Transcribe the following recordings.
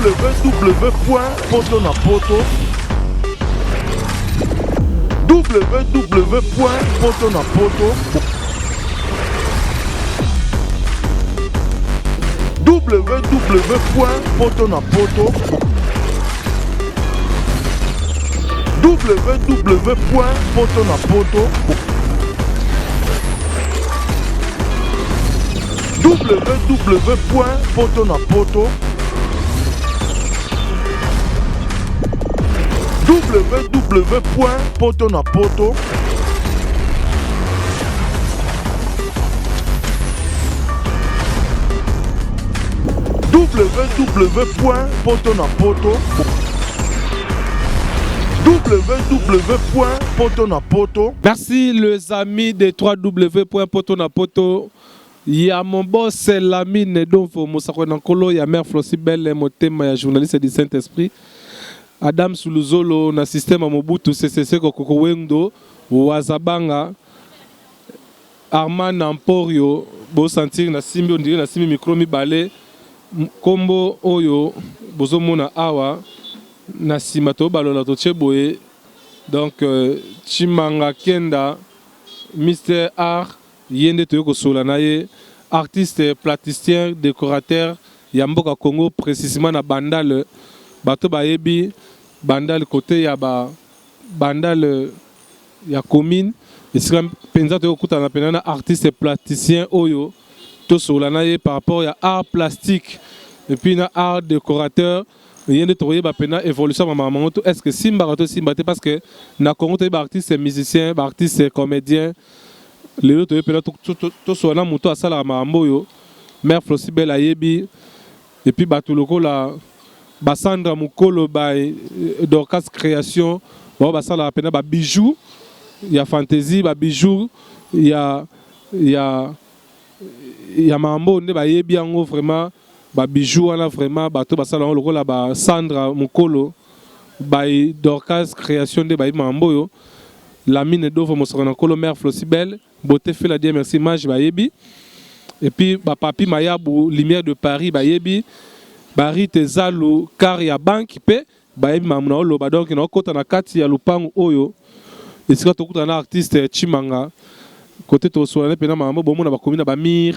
www.potonapoto www.potonapoto www.potonapoto www.potonapoto www.potonapoto www.potonapoto www.potonapoto www.potonapoto. Merci les amis de www.potonapoto. Il y a mon boss, c'est Lamine Donfo Moussako Nankolo, il y a Mère Flosibel, Motema, il y a journaliste du Saint-Esprit. Adam Suluzolo, na système à Mobutu, CCC Kokoko Wendo, Wazabanga, Arman Namporio, Bo sentir na simbi, on dirait na simbi micro mi balé, Kombo Oyo, Bozo Mona Awa, na simato balona to cheboye. Donc Chimanga Kenda, Mr. Art, Yende Toyoko Solanaye, artiste platisticien, décorateur, Yamboka Congo, précisément na Bandal, Bato Bayebi, Bandal côté ya ba Bandal ya commune, et c'est comme Penza Toyoko Kutana Penana, artiste plasticien Oyo, to Solanaye par rapport à art plastique, et puis na art décorateur. Il y a une évolution à maman. Est-ce que Simba parce que na Congo tu es artiste musicien, artiste comédien. Les autres tout soit là moto à ça la maman yo. Mère Flosibel ayebi et puis batuloko la Basandra Mukolo by Dorcas création. Bon basa la peine ba bijoux. Il y a fantaisie, ba bijoux, il y a maman ne ba yebi ango vraiment. Ba bijou wana vraiment bato basala loko la ba Sandra Mukolo ba Dorcas création de ba mamboyo Lamine Donfo Moussako Nankolo Mère Flosibel beauté fait la dire merci mage ba yebi et puis ba papi Mayabou lumière de Paris ba yebi bari tezalu car ya banque pe ba yebi mamuna olo ba donc na kota na kati ya lupangu oyo esika to kuta na artiste Chimanga côté to so na pena mambo bomo na ba komina ba mir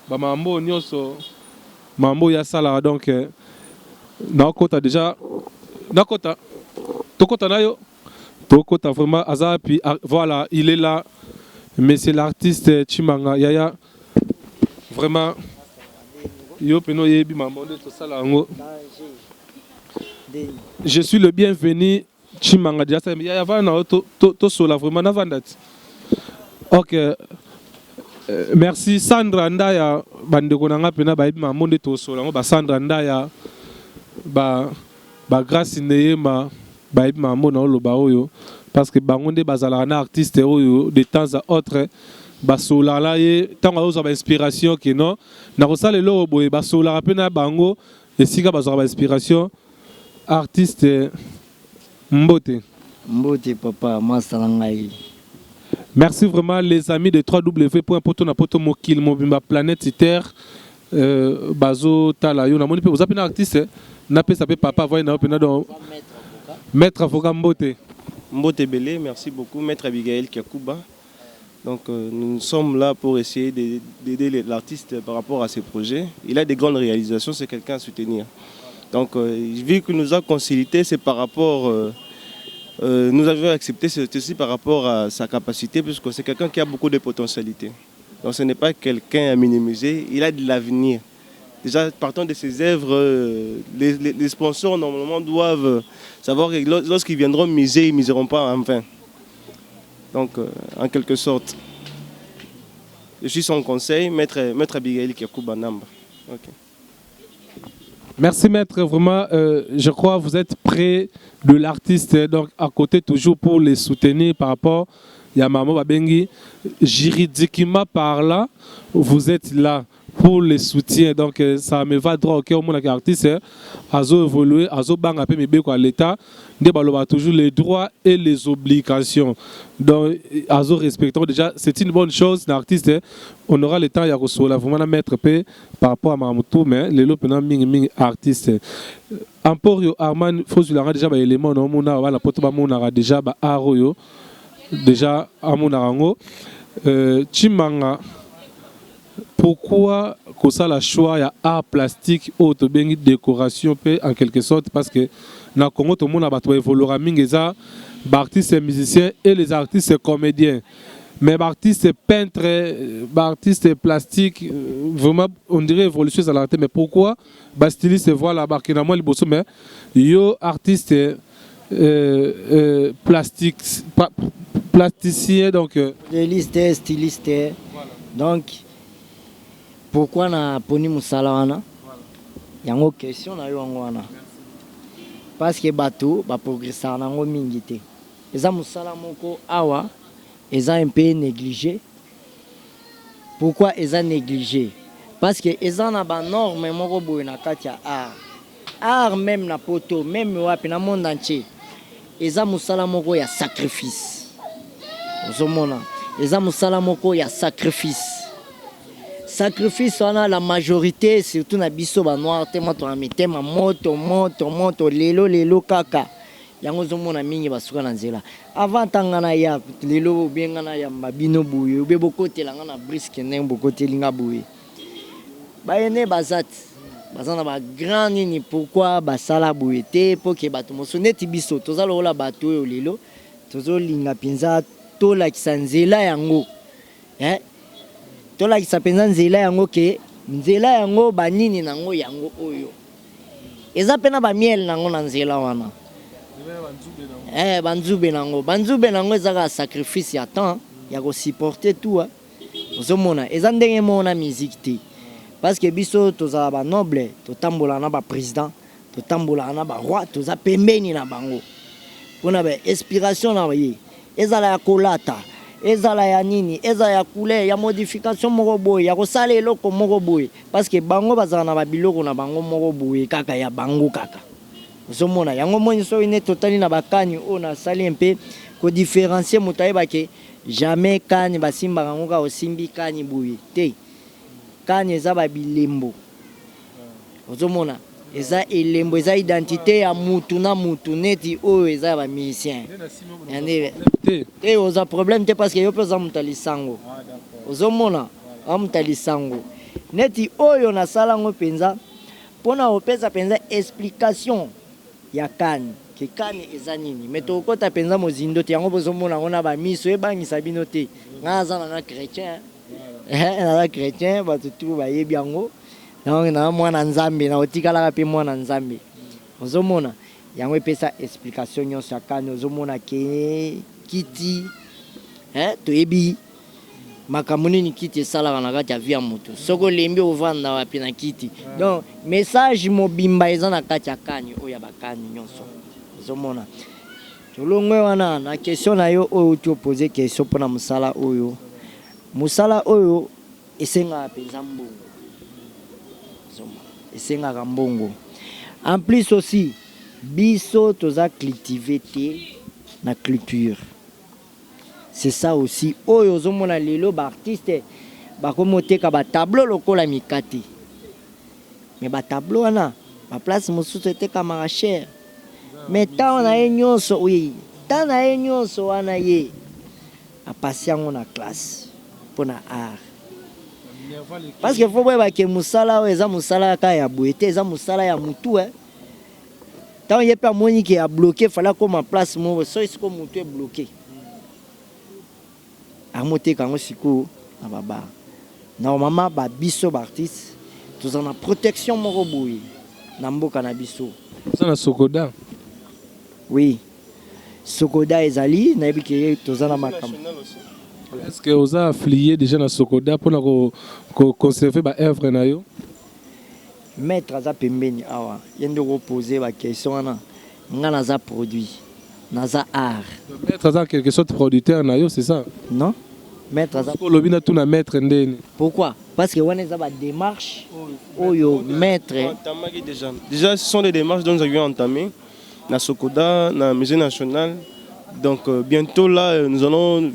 ba mambo nyonso Mambo ya sala donc nakota déjà nakota tokota nayo tokota vraiment azapi voilà il est là mais c'est l'artiste Chimanga Yaya vraiment yo peno yebi mambo de to sala ngo je suis le bienvenu Chimanga déjà Yaya va na to sola vraiment na vandati OK. Merci Sandra Ndaya bandeko nanga pena ba yima monde to solango ba Sandra Ndaya ba grâce ndeyema ba yima mona oloba oyo parce que bangonde bazala na artiste oyo de temps à autre ba solala ye tanga ozo ba inspiration que non na kosala lo boye ba solala pena bango esika bazala ba inspiration artiste mbote papa masala ngai. Merci vraiment les amis de www.potonapoto mokil mobimba planète terre bazo tala yo na moni pe vous appelez artiste na pe sape papa voyer na pena donc maître avocat Mbote Belé, merci beaucoup maître Abigail Kiakuba. Donc nous sommes là pour essayer d'aider l'artiste par rapport à ses projets. Il a des grandes réalisations, c'est quelqu'un à soutenir. Donc vu que nous a consulté, c'est par rapport nous avions accepté ceci par rapport à sa capacité, puisque c'est quelqu'un qui a beaucoup de potentialités. Donc ce n'est pas quelqu'un à minimiser, il a de l'avenir. Déjà, partant de ses œuvres, les sponsors normalement doivent savoir que lorsqu'ils viendront miser, ils ne miseront pas en vain. Donc, en quelque sorte, je suis son conseil, maître Abigail Kiakuba Namba. Okay. Merci maître, vraiment, je crois que vous êtes près de l'artiste, donc à côté toujours pour les soutenir par rapport à Maman Babengi. Juridiquement par là, vous êtes là. pour les soutiens. Donc ça me va droit au cœur. Mon artiste a évolué, a bang peu mais quoi l'État débat toujours les droits et les obligations. Donc a respectant déjà c'est une bonne chose l'artiste on aura le temps ya kosola vraiment mettre peu par rapport à Mamutu mais les lots pendant ming artiste Emporio Arman faut sur déjà ba élément non mon na la poto ba mon déjà ba aroyo déjà à mon arango Chimanga. Pourquoi ça la choix il y a art plastique ou de décoration en quelque sorte parce que dans le Congo tout le monde a évolué mingiza artistes et musiciens et les artistes et comédiens mais artistes peintres artistes plastiques vraiment on dirait évolution à l'art mais pourquoi styliste voilà barkina moi liboso mais yo artistes plasticien donc styliste donc pourquoi na poni musala wana yango question na yo wana parce que bato ba progresser nango mingi te eza musala moko awa eza un peu négligé pourquoi eza négligé parce que eza na ba norme moko boye na kati ya art même na poto même wapi na monde entier eza musala moko ya sacrifice ozomona eza musala moko ya sacrifice wana la majorité surtout na biso ba noir te moto na mitema moto lelo kaka yango zomona mingi basuka na nzela avant tangana ya lelo bengana ya mabino buye be bokotela ngana briske ne bokotelinga buye bayene bazana ba grand nini pourquoi basala buye te pour que bato mosoneti biso tozalo la bato oyo lelo tozolinga pinza tola kisanzela yango tola kisapenza nzela yango ke nzela yango banini nango yango oyo eza pena ba miel nango na nzela wana banzube nango eza ka sacrifice ya temps ya ko supporter tout ozomona eza ndenge mona musique te parce que biso tozala ba noble totambola na ba président totambola na ba roi toza pembeni na bango pona ba inspiration na ye ezala ya kolata ezala ya nini ezala ya couleur ya modification moko boye ya kosala eloko moko boye parce que bango bazala na babiloko na bango moko boye kaka ya bango kaka ozomona yango moni so ine totali na bakani o na sali un peu ko différencier motaye bake jamais kani basimba kango ka osimbi kani boye te kani eza babilembo ozomona eza elembo eza identité ya mutu na mutu neti oyo eza ba musicien te oza problème te parce que yo pesa mutali sango ozomona amutali sango neti oyo na salango penza pona opesa penza explication ya kani ke kani eza nini mais to kota penza mozindo te yango bozomona ngona ba miso ebangisa bino te ngaza na chrétien na chrétien ba tutu ba yebi yango na mwana nzambe na otikala pe mwana nzambe ozomona yango epesa explication nyonso akani ozomona ke kiti toyebi makambo nini kiti esalaka na kati ya vie ya moto soko lembi ovanda wapi na kiti donc message mobimba eza na kati ya kani oyo ya bakani nyonso ozomona tolongwe wana na question na yo oyo topose question mpona musala oyo esengaka mpenza mbongo esengaka mbongo en plus aussi biso toza cultivé te na culture c'est ça aussi oyo ozomona lelo ba artiste bakomoteka ba tableau lokola mikate mais ba tableau wana ba place mosusu etekamaka cher mais tant na ye nyonso oui tant na ye nyonso wana ye apasi yango na classe mpona art parce que faut boyeba ke musala oyo eza musala kaka ya boye te eza musala ya mutu tant ye mpe amoni ke ya bloqué fala koma place moko so esiko mutu e bloqué amoteka yango sikoyo na babar normalement babiso baartiste toza na protection moko boye na mboka na biso toza na sokoda oui sokoda ezali nayebi ke toza na makambo. Est-ce que vous avez affilié déjà dans Sokoda pour conserver ba œuvre na yo? Maître aza pembeni awa yende ko poser ba question na nga naza produit naza art. Maître aza quelque sorte producteur na yo, c'est ça? Non. Maître aza. Lobina tout na maître ndeni. Pourquoi? Parce que on est à démarche. Oyo maître. Déjà, ce sont des démarches dont nous avions entamé. Na Sokoda, na Musée National. Donc bientôt là, nous allons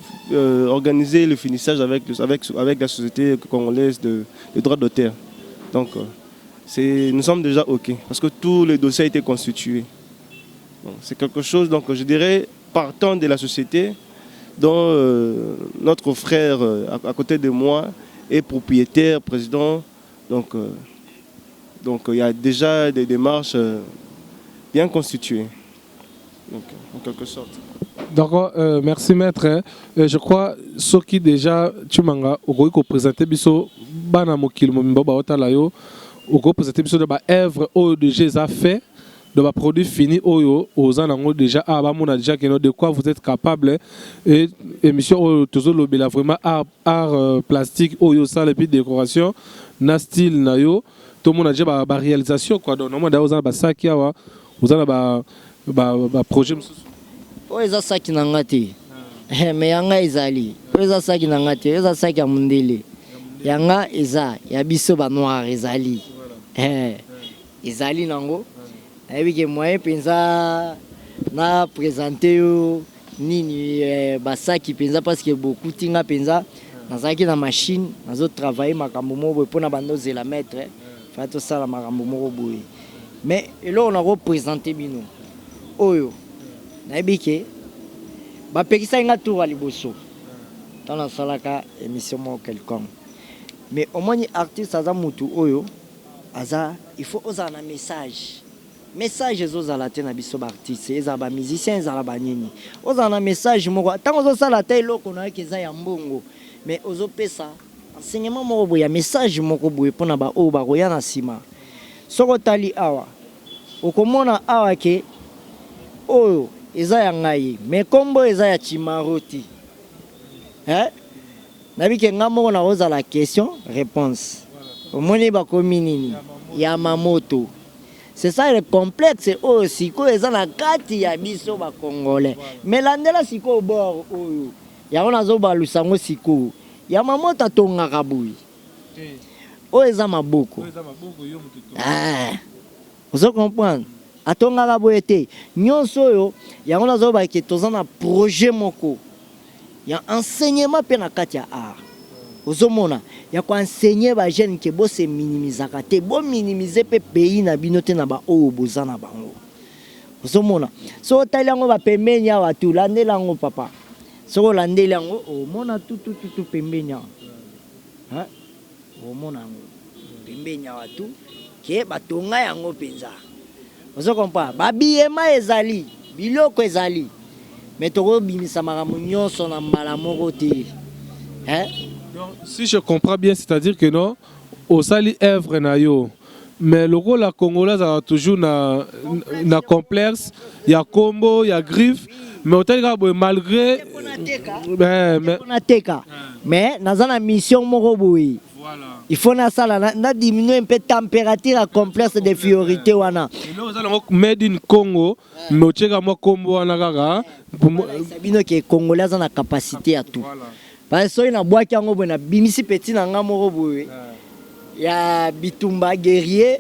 organiser le finissage avec la société congolaise de droits d'auteur. Donc nous sommes déjà OK parce que tous les dossiers ont été constitués. C'est quelque chose, donc je dirais, partant de la société dont notre frère à côté de moi est propriétaire, président. Donc il y a déjà des démarches bien constituées. Donc, en quelque sorte. D'accord, merci maître. Je crois ce qui déjà tu m'as présenté biso bana mokil momimba otala yo oko présenté biso de ba œuvre o de Jésus a fait de ba produit fini oyo ozana ngo déjà ba mona déjà que de quoi vous êtes capable et émission oyo tozo lobela vraiment art plastique oyo ça et puis décoration na style na yo tout monde a déjà ba réalisation quoi donc normalement ozana ba saki awa ozana ba projet O eza saki na ngati. Mais yanga ezali. O eza saki na ngati, eza saki ya mundele. Yanga eza ya biso ba noir ezali. Ezali nango. Ebi ke moyen penza na présenter yo nini ba saki penza parce que beaucoup tinga penza nazaki na machine, nazo travailler makambo mo pour na bando zela mettre. Fa to sala makambo mo boye. Mais elo on a représenté bino. Oyo naibike bapekisa nga tour à liboso dans la salaka émission mo quelconque mais au moins artiste aza mutu oyo aza il faut oza na message oza la tena biso ba artiste eza ba musicien eza la banini oza na message moko tango ozo sala ta eloko na keza ya mbongo mais ozo pesa enseignement moko boya ya message moko boye pona ba o ba roya na sima soko tali awa okomona awa ke oyo eza ya ngai mais kombo eza ya Chimaroti nabike ngamo na oza la question réponse omoni ba kominini ya mamoto c'est ça le complexe oyo siko eza na kati ya biso ba congolais mais landela siko bord oyo ya ona zo balusa ngo siko ya mamoto atongaka buyi oyo eza maboko yo mututo vous comprenez atongaka boye te nyonso oyo yango nazoba ke toza na projet moko ya enseignement pe na kati ya art ozomona ya ko enseigner ba jeune ke bo se minimisaka te bo minimiser pe pays na bino te na ba oyo boza na bango ozomona so tali yango ba pembeni ya watu landela yango papa so landela yango omona tout pembeni omona yango pembeni ya watu ke batonga yango penza. Vous comprenez? Babiyema ezali, biloko ezali. Mais toko bimisa makambo nyonso na mbala moko te. Si je comprends bien, c'est-à-dire que non, au sali œuvre na yo. Mais le rôle la congolaise a toujours na complexe, il y a combo, il y a griffe, mais autant malgré mais nazana mission moko boyi. Il faut na diminuer un peu la température à complexe de fiorité wana. Made in Congo, mais tcheka mo combo wana kaka. Sabino ke congolais na capacité à tout. Parce que na bois ki ngo na bimisi petit na nga moko boye. Ya bitumba guerrier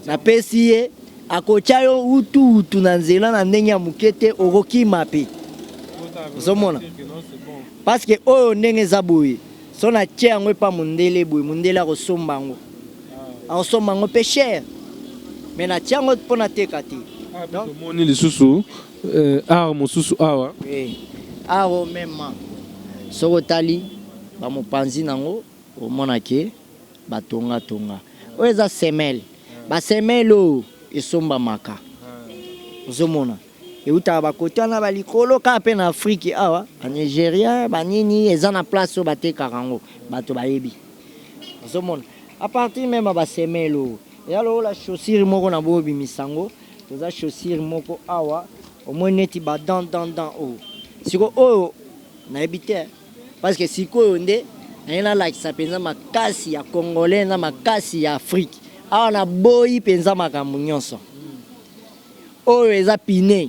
na pesier akocha yo utu na nzela na ndenge ya mukete oroki mape. Zomona. Parce que oyo ndenge za boye. So na tia yango pa mundele boye mundele akosomba yango akosomba yango pe cher mais na tia yango mpo na teka te donc moni lisusu art mosusu awa aro mema soko otali bamopanzi nango omona ke batonga oyo eza semele basemele oyo esombamaka ozomona eutaka bakote wana balikolo kaka mpe na afrike awa banigeria banini eza na place oyo batekaka yango bato bayebi ozomona a partir meme ya basemele oyo eya lokola chaussure moko na boyobimisa yango toza chaussure moko awa omoi neti badan oyo siko oyo nayebi te parce que sikoyo nde naye nalakisa mpenza makasi ya congolais na makasi ya afrike awa naboyi mpenza makambo nyonso oyo eza pine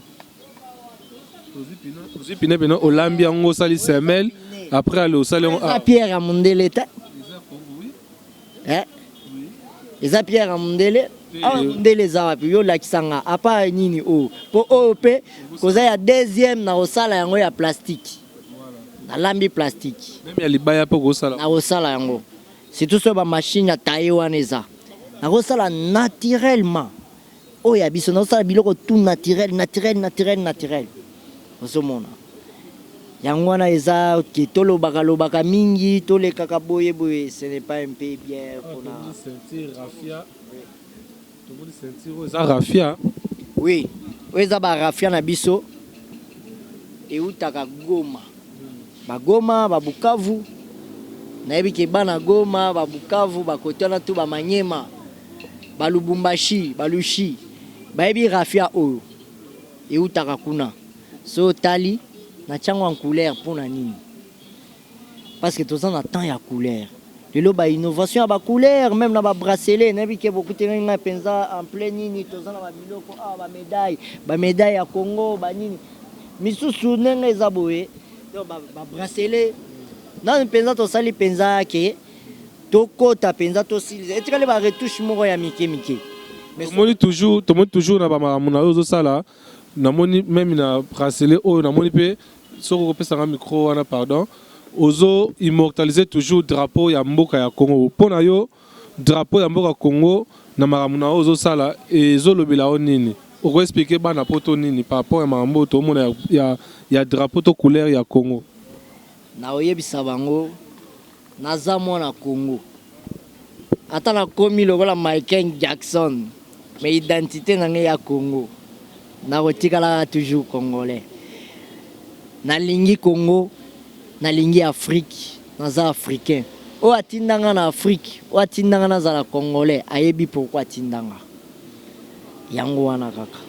Pine olambi yango sali semel après aller au salon eza Pierre Amundele ta eza Pierre Amundele Amundele eza wapi yo lakisanga apa nini o po o pe koza ya deuxième na osala yango ya plastique na lambi plastique même ya libaya po ko sala na osala yango surtout so ba machine ya taille wana eza na osala naturellement o ya biso na osala biloko tout naturel osomona yango wana eza ke tolobaka mingi tolekaka boye ce n'est pas un peu bien pona rafia oui eza ba rafia na biso eutaka Goma bagoma babukavu nayebi ke bana Goma babukavu bakotana tu bamanyema balubumbashi balushi bayebi rafia oyo eutaka kuna so tali na chango en couleur pour na nini parce que tous en temps ya couleur lelo ba innovation ba couleur même na ba bracelet na bike beaucoup tenga penza en plein nini tous en ba biloko ba médaille ya Congo ba nini misusu nenga ezaboye donc ba bracelet na penza to sali penza ke to kota penza to sili etikale ba retouche moko ya mike mais tout monde toujours na ba makamuna ozo sala namoni même na bracelet oyo namoni pe soko kopesa micro wana pardon ozo immortaliser toujours drapeau ya mboka ya Congo pona yo drapeau ya mboka Congo na makamuna ozo sala ezolobela o nini oko expliquer bana poto nini par rapport ya mambo to mona ya drapeau to couleur ya Congo na oyebisa bango naza mwana Congo ata na komi lokola Michael Jackson mais identité na ngai ya Congo na kotikala toujours congolais nalingi Congo nalingi Afrique naza africain o atindanga na Afrique o atindanga na zala congolais ayebi pourquoi atindanga yango wana kaka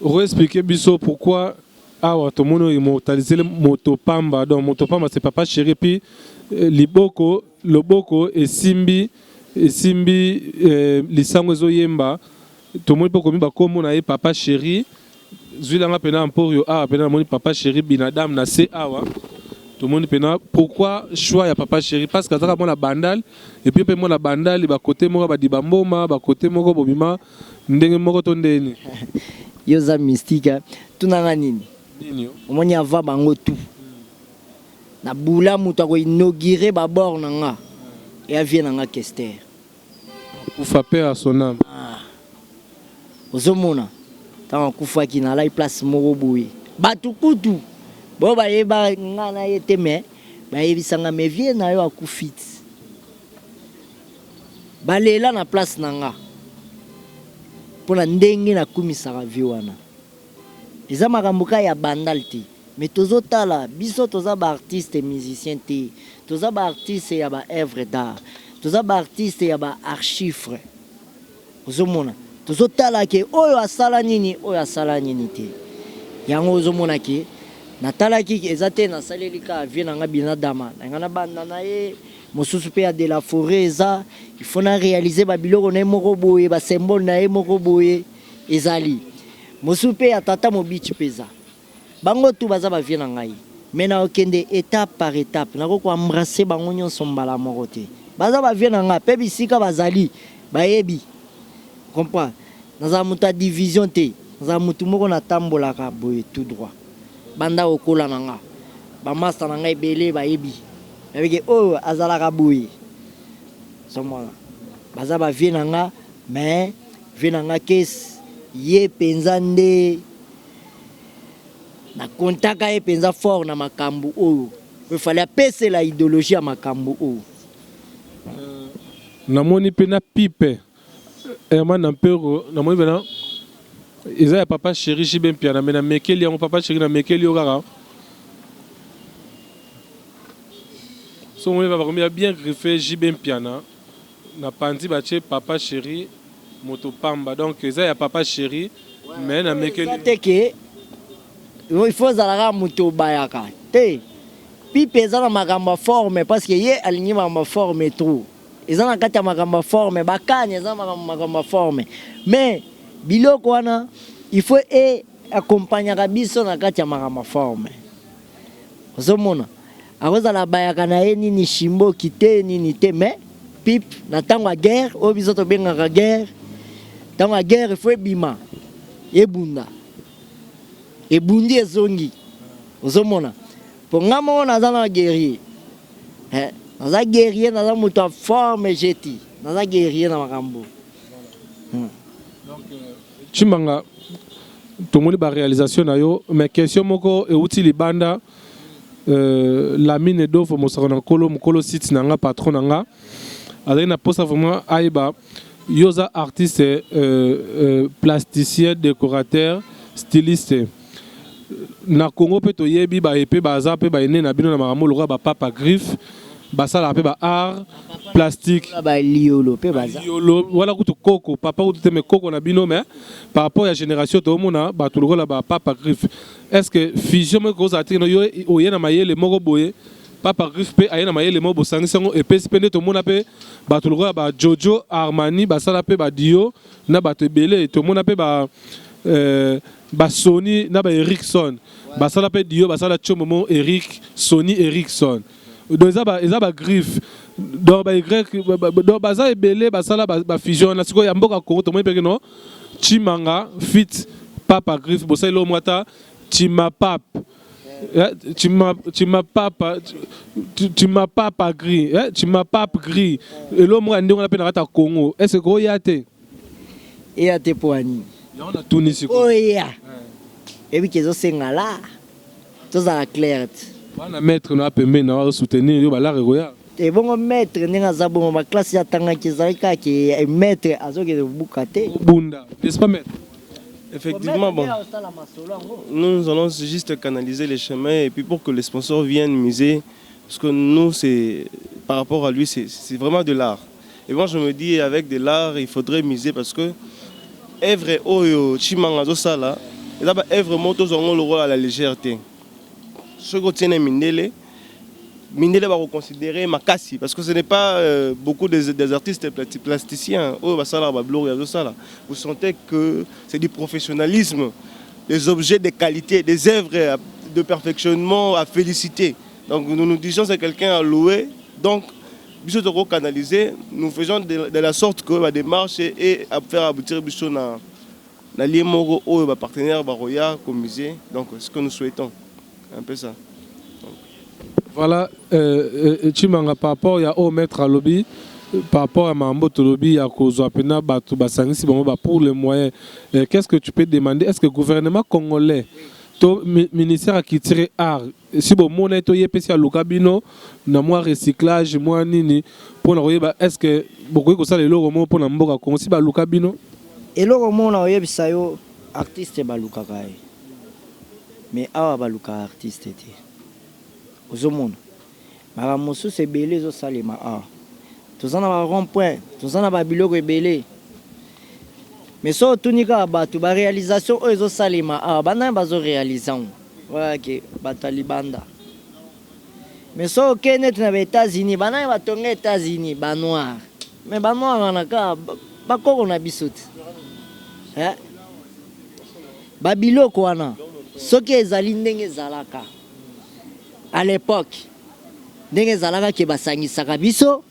on expliquer biso pourquoi awa to mono immortaliser le Motopamba donc Motopamba c'est papa chéri puis liboko loboko esimbi lisango ezoyemba to moni po komi bakombo na ye papa chéri zwilanga pena emporio awa pena moni papa chéri binadam na se awa to moni pena pourquoi choix ya papa chéri parce que azaka mona bandal et puis pe mona bandal ba côté moko ba dibamboma ba côté moko bobima ndenge moko to ndeni yo za mystique tunanga nini yo omoni ava bango tout na bula mutu ko inaugurer ba bord nanga et avie nanga Kester pour faire peur à son âme ozomona tant kufaki na la place moko boye batu kutu bo ba yeba ngana yete me ba yebisanga me vie na yo akufit balela na place nanga pona ndenge na kumisaka vie wana eza makambo ka ya bandal te mais tozotala biso toza ba artiste et musicien te toza ba artiste ya ba œuvre d'art toza ba artiste ya ba archive ozomona tozotala ke oyo asala nini te yango ozomona ke natalaki eza te nasaleli ka vie nanga binadama nanga na banda na ye mosusu pe ya de la forêt eza il faut na réaliser ba biloko na ye moko boye ba symbole na ye moko boye ezali mosusu pe ya tata mobichi peza bango tu baza ba vie na ngai mais na okende étape par étape nako ko embrasser bango nyonso mbala moko te baza ba vie na ngai pe bisika bazali bayebi comprends naza muta division te naza mutu moko na tambolaka boye tout droit banda okola nanga ba master nanga ebele bayebi avec oh azalaka boye somona baza ba vie nanga mais vie nanga kes ye penza nde na kontaka ye penza fort na makambu oyo il fallait apesa la idéologie ya makambu oyo namoni pena pipe Herman Nampero namoni bena eza ya papa chéri Jibin Piana mais na mekeli yango papa chéri na mekeli yo kaka so moni baba komi bien griffé Jibin Piana na pandi bache papa chéri Motopamba donc eza ya papa chéri mais na mekeli teke il faut zalaka muto bayaka te pipe eza na makambo forme parce que ye alingi makambo forme trop eza na kati ya makambo forme bakanya eza makambo forme mais biloko wana il faut accompagner biso na kati ya makambo forme ozomona akozala bayaka na ye nini shimboki te nini te mais pipe na ntango ya guerre oyo biso tobengaka guerre ntango ya guerre efo ebima ebunda ebundi ezongi ozomona mpo nga moko naza na guerrier naza guerrier naza moto ya forme jeti naza guerrier na makambo Chimanga tomoni ba réalisation na yo mais question moko euti libanda la mine d'eau mosaka na mokolo site na nga patron na nga azali na posa vraiment aiba yoza artiste plasticien décorateur styliste na Congo pe toyebi ba epé baza pe ba ene na bino na makambo lokwa ba papa griffe basala pe ba art plastique ba liolo pe baza liolo wala kutu koko papa kutu teme koko na bino mais par rapport à la génération to mona ba to lokola ba papa griffe est-ce que fusion me cause atino yo oyena mayele moko boye papa griffe pe ayena mayele moko bosangisango epesi pende to mona pe ba to lokola ba Jojo Armani basala pe ba Dio na ba to ebele to mona pe ba Sony na ba Ericsson basala pe Dio basala chomomo Eric Sony Ericsson donc ça ba griffe donc ba y donc baza ebele basala ba fusion na siko ya mboka Congo to mo pe no Chimanga fit papa griffe bosala lo mwata Chimapap Chimapap gris Chimapap gris et lo mo ndingo na pe na kata Congo est-ce que yate eyate poani on a tout ici oya ebi kezo sengala tozala clair wana maître na pembe na soutenir yo bala regoya et bon maître ninga za bon ma classe ya tanga kizalika ki maître azoke de bukate bunda n'est-ce pas maître? Effectivement, bon, nous allons juste canaliser les chemins et puis pour que les sponsors viennent miser, parce que nous, c'est par rapport à lui, c'est vraiment de l'art. Et moi, je me dis, avec de l'art, il faudrait miser parce que œuvre oyo Chimanga Sala, et là, œuvre moto zongo le rôle à la légèreté. Ce que tient Mindele va reconsidérer Makassi parce que ce n'est pas beaucoup des artistes plasticiens. Vous sentez que c'est du professionnalisme, des objets de qualité, des œuvres de perfectionnement à féliciter. Donc nous nous disons que c'est quelqu'un à louer. Donc, canaliser, nous faisons de la sorte que la démarche et à faire aboutir na liemoro ou partenaire Baroya comme musée. Donc ce que nous souhaitons, un peu ça. Voilà, Chimanga par rapport à au maître à lobby, par rapport à Mamboto lobby, à Kozwapena, Batubasangisi, pour les moyens, qu'est-ce que tu peux demander? Est-ce que le gouvernement congolais, le ministère a quitté art, si bon mon est au à Lukabino, na moi recyclage, moi nini, pour nous est-ce que beaucoup de ça les logo pour nous mboka Congo si ba Lukabino? Et le roman na oyebi sayo artiste ba Lukakai, mais awa ba Luka artiste était. Ozomona baramosu c'est belé zo salema ah tozana ba rond-point tozana ba biloko ebele mais so tunika batu ba réalisation ozo salema ah bana bazo réalisation voilà que batalibanda mais so kenet na États-Unis bana ba tonga États-Unis ba noir mais ba noir wana ka ba koko na bisoti ba biloko wana soki ezali ndenge zalaka à l'époque ndenge ezalaka ke basangisaka biso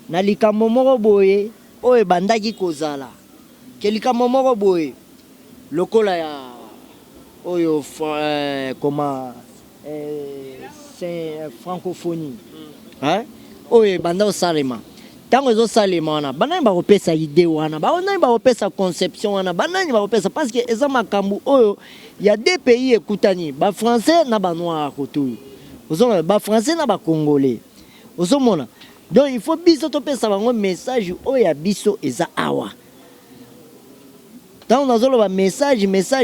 na likambo moko boye oyo ebandaki kozala ke likambo moko boye lokola ya oyo c'est francophonie oyo ebanda osalema ntango ezosalema wana banani bakopesa idée wana banani bakopesa conception wana banani bakopesa parce que eza makambo oyo ya deux pays ekutani bafrançais na banoir kotoyo ba français na ba congolais ozomona donc il faut biso topesa bango message oyo ya biso eza awa tant nazolo ba message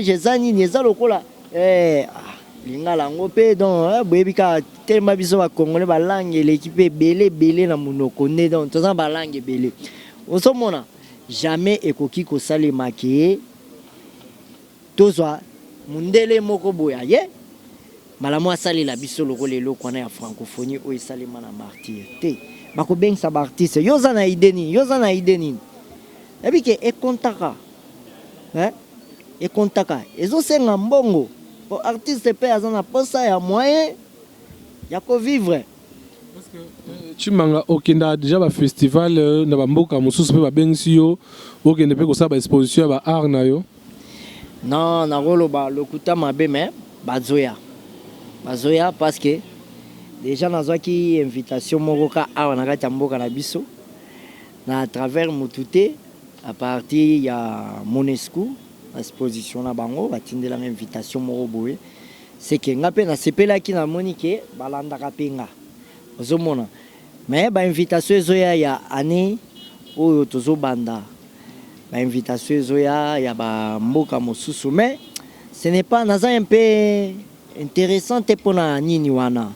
eza nini eza lokola lingala ngo pe donc boyebika tellement biso ba congolais ba langue l'équipe belé na monoko ne donc toza ba langue belé ozomona jamais ekoki ko salema ke tozwa mundele moko boya ye malamu asali la biso loko lelo kwana ya francophonie o esalema na martyr te bakobengisa ba artiste yoza na ideni ebike ekontaka ezosenga mbongo po artiste pe aza na posa ya moyen ya ko vivre Tu m'as déjà un festival na bamboka mususu pe babengisi yo okende pe kosala ba exposition ba art na yo. Non, na rolo ba lokuta mabe mais bazoya parce que déjà nazwaki invitation moko ka awa na kati ya mboka na biso na à travers mutute à partir ya Monesco exposition na bango batindela invitation moko boye c'est que nga pe na sepelaki na monike balandaka penga ozomona mais ba invitation ezoya ya année oyo tozobanda ba invitation ezoya ya ba mboka mosusu mais ce n'est pas naza un peu intéressant pour na nini wana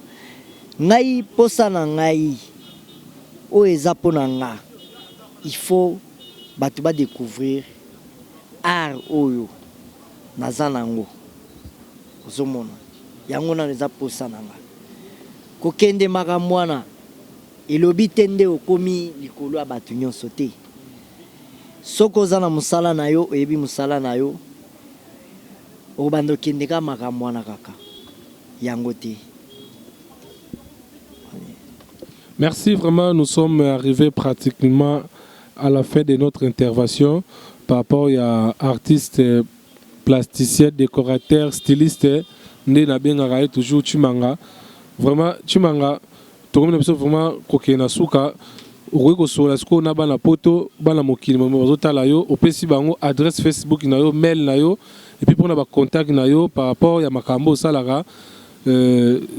ngai posa na ngai o eza pona nga il faut batu ba découvrir art oyo naza nango ozomona yango na eza posa na nga kokende makambo wana elobi te nde okomi likolo ya bato nyonso te soki oza na mosala na yo oyebi mosala na yo okobanda okende ka makambo wana kaka yango te. Merci vraiment, nous sommes arrivés pratiquement à la fin de notre intervention par rapport à artistes, plasticiens, décorateurs, stylistes. Nous avons toujours Chimanga. Vraiment, Chimanga, tout le monde a vraiment kokena suka. Oureko sola sko na bana poto bana mokili mo zotala yo opesi bango adresse Facebook na yo mail na yo et puis pour na ba contact na yo par rapport ya makambo salara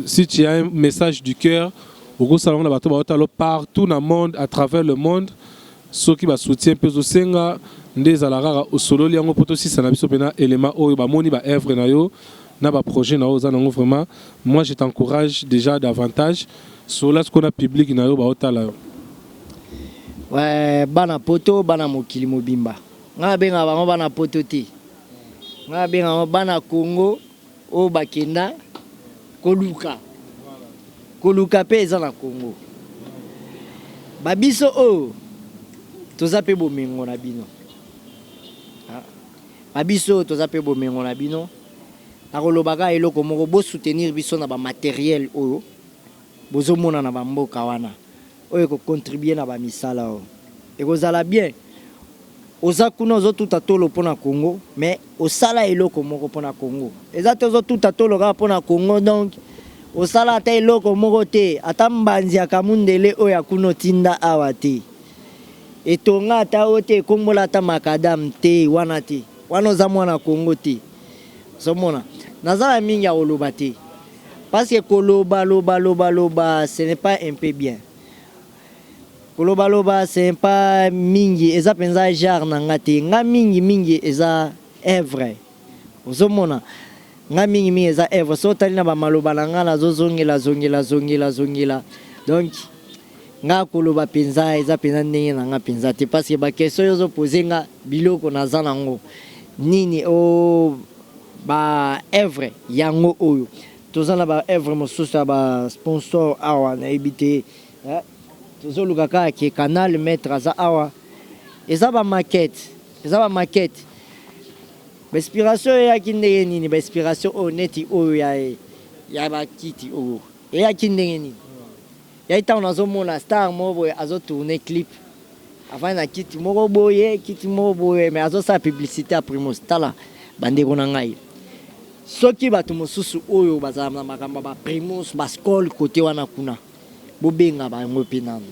si tu as un message du cœur au salon na bato ba otalo partout dans le monde à travers le monde ceux qui ba soutien peso senga ndeza la rara au solo liango poto si ça na biso pena élément oyo ba moni ba œuvre na yo na ba projet na yo za nango vraiment moi je t'encourage déjà davantage sur là ce qu'on a public na yo ba otala yo. Ouais, bana poto bana mokili mobimba nga benga bango bana poto te nga benga bana Congo o bakenda koluka pe eza na Congo babiso o toza pe bomengo na bino babiso toza pe bomengo na bino akolobaka eloko moko bo soutenir biso na ba matériel oyo bozomona na bamboka wana oyo ko contribuer na ba misala o ekozala bien oza kuna ozotuta tolo mpona Congo mais osala eloko moko mpona Congo eza te ozotuta tolo kaka mpona Congo donc osala ata eloko moko te ata mbanzi ya kamundele oyo akuna otinda awa te etonga ata oyo te ekombola ata makadam te wana te wana oza mwana Congo te ozomona nazala mingi ya koloba te parce que koloba loba ce n'est pas un peu bien. Koloba c'est pas mingi eza penza genre na ngate nga mingi eza œuvre ozomona nga mingi eza œuvre so tali na ba maloba na nga na zongela donc nga koloba penza eza penza ndenge na nga penza te parce que ba question yo zo poser nga biloko na za nango nini o ba œuvre yango oyo tozana ba œuvre mosusu ba sponsor awa na ebité tozoluka kaka ke canal maître aza awa eza ba maquette ba inspiration eyaki ndenge nini ba inspiration oyo neti oyo ya bakiti oyo eyaki ndenge nini yai ntango nazomona star moko boye azotourne clip afani na kiti moko boye mais azosala publicité ya Primus tala bandeko na ngai soki bato mosusu oyo bazala na makambo ba Primus baskole kote wana kuna bobenga bango pe nano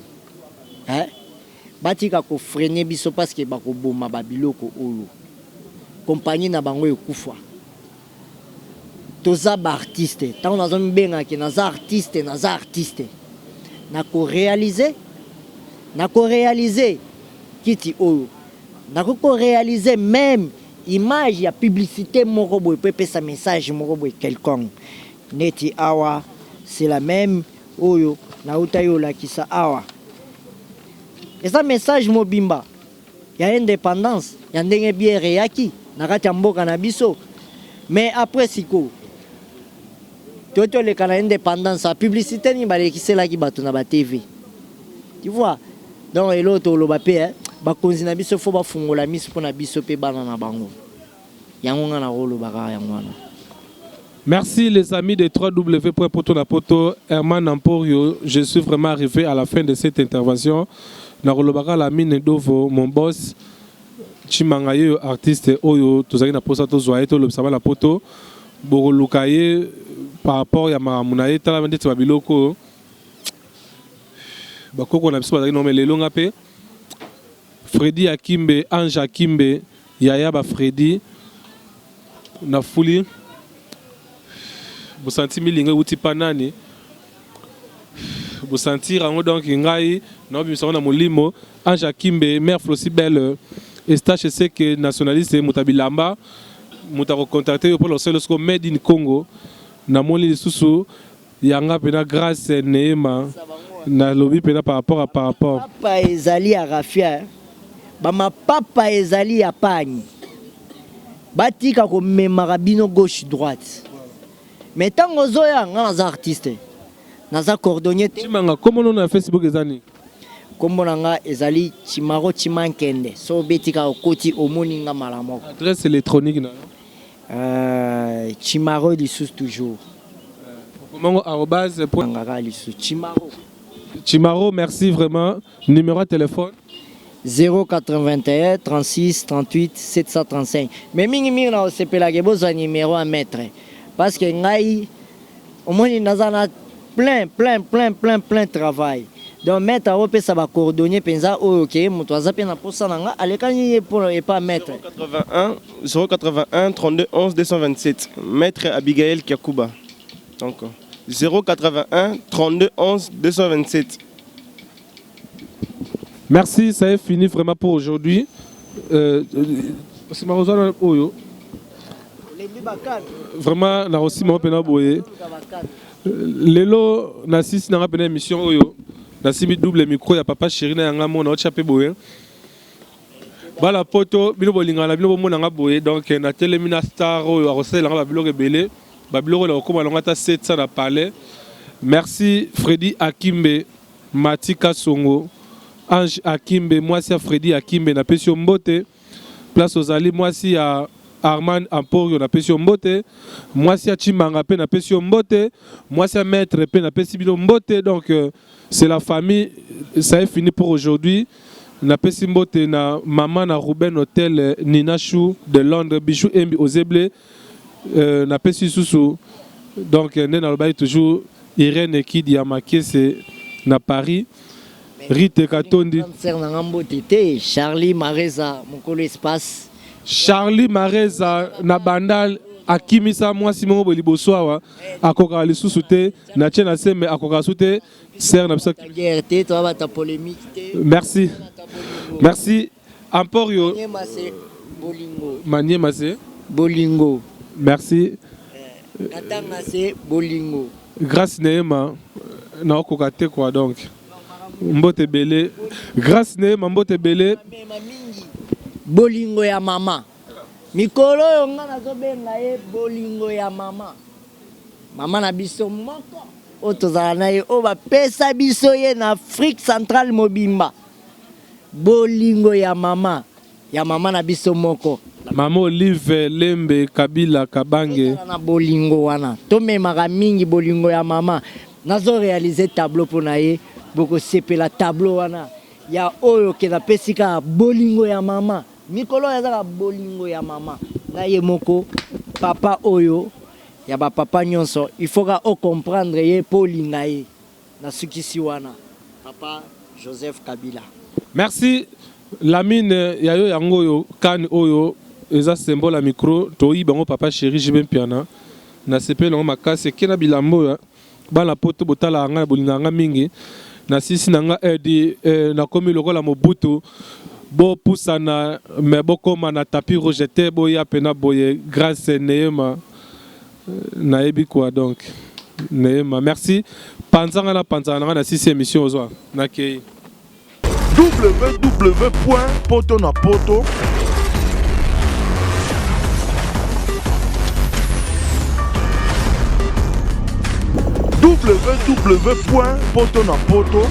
batika kofrene biso parce que bakoboma babiloko oyo compagnie na bango ekufa toza ba artiste ntango nazomibenga ke naza artiste na korealize kiti oyo nakokorealize même image ya publicité moko boye pe pesa message moko boye quelconque neti awa c'est la même oyo na uta yo lakisa awa eza message mobimba ya indépendance ya ndenge biere yaki na kati ya mboka na biso mais après siko toto le kana indépendance la publicité ni balekiselaki bato na ba TV tu vois donc eloto loba pe bakonzi na biso fo bafungola miso mpona biso pe bana na bango yango nga na rolo baka yango wana. Merci les amis de www.potonapoto. Herman Emporio, je suis vraiment arrivé à la fin de cette intervention. Narolobaka la mine d'ovo, mon boss, Chimangaye, artiste, Oyo, Tozaki na posa tozoaye, l'observa la poto, Borolukaye, par rapport à Maramunaye, Talamende Tibabiloko, Bakoko na biso bazaki nommé Lelonga pe, Freddy Akimbe, Ange Akimbe, Yaya ba Freddy, na fuli. Vous sentez milinga uti panani. Vous sentir en donc ngai na biso na molimo Ange Akimbe mère Flosibel Estache c'est que nationaliste Mutabilamba mutako contacter pour le seul made in Congo na moli susu yanga pena grâce neema na lobby pena par rapport papa ezali ya rafia ba ma papa ezali ya pani batika ko memara bino gauche droite. Mais tant que vous avez artiste, naza cordonnier. Chimanga, comment on a Facebook ezani? Comment on a ezali Chimaro Chimankende. So betika okoti omoninga malamoko. Adresse électronique na. Chimaro lisusu toujours. Comment arrobase Chimaro. Chimaro, merci vraiment. Numéro de téléphone 081 36 38 735. Mais mingi na osepela ke boza numéro à mettre. Parce que ngai au moins il a plein de travail. Donc mettre à ça va coordonner penza OK moto azape na posa nanga alekani pour et pas mettre 081 32 11 227 maître Abigail Kiakuba. Donc 081 32 11 227. Merci, ça est fini vraiment pour aujourd'hui. C'est Marozana Oyo. Vraiment, na aussi mon pena boye. Lelo na sisi na pena émission oyo. Na simi double micro ya papa chéri na yanga mona chapé boye. Bala poto bino bolinga la bino mona nga boye donc na telemina star oyo arosela nga biloko ebele. Ba biloko la okoma longa ta 700 na palais. Merci Freddy Akimbe, Matika Songo, Ange Akimbe, moi c'est Freddy Akimbe na pesio mbote. Place aux alliés, moi c'est à Armand Emporio na pesio mbote, moi c'est Chimanga pe na pesio mbote, moi c'est Maître pe na pesio mbote. Donc c'est la famille, ça est fini pour aujourd'hui. Na pesio mbote na maman na Ruben Hotel Nina Chou de Londres, Bichou Embi Ozeble na pesio susu. Donc né na le toujours Irène Kid Yamakese na Paris. Rite Katondi. Charlie Mareza, mon collègue espace. Charlie Mareza na bandal akimisa moi Simon Boliboswa akoka lisusu te na tiena sembe akoka sute ser na biso. Merci. Merci Emporio. Maniema c'est Bolingo. Merci. Katanga c'est Bolingo. Grâce Neema na okoka te quoi donc. Mbote belé. Grâce Neema mbote belé. Bolingo ya mama. Mikolo yonga nazobenga ye bolingo ya mama. Mama na biso moko. Otozala na ye o ba pesa biso ye na Afrique centrale mobimba. Bolingo ya mama. Ya mama na biso moko. Mama Olive Lembe Kabila Kabange. Na bolingo wana. To memaka mingi bolingo ya mama. Nazo réaliser tableau pour na ye. Boko sepela tableau wana. Ya oyo ke na pesika bolingo ya mama. Mikolo ya zaka bolingo ya mama. Na ye moko papa oyo ya ba papa nyonso. Il faut ka o comprendre ye polinga ye. Na sukisi wana. Papa Joseph Kabila. Merci Lamine yayo yango yo kan oyo eza symbole à micro to yibango papa chéri je ben piana. Na sepela ngo makase kena bilambo ya. Bala poto botala nga bolinga nga mingi. Na sisi nanga edi na komi lokola Mobutu bo pusana me bokoma na tapis rejeté boya pena boye grâce Neema na ebi quoi donc Neema merci panzanga na sisi émission ozwa na kei www.potonapoto www.potonapoto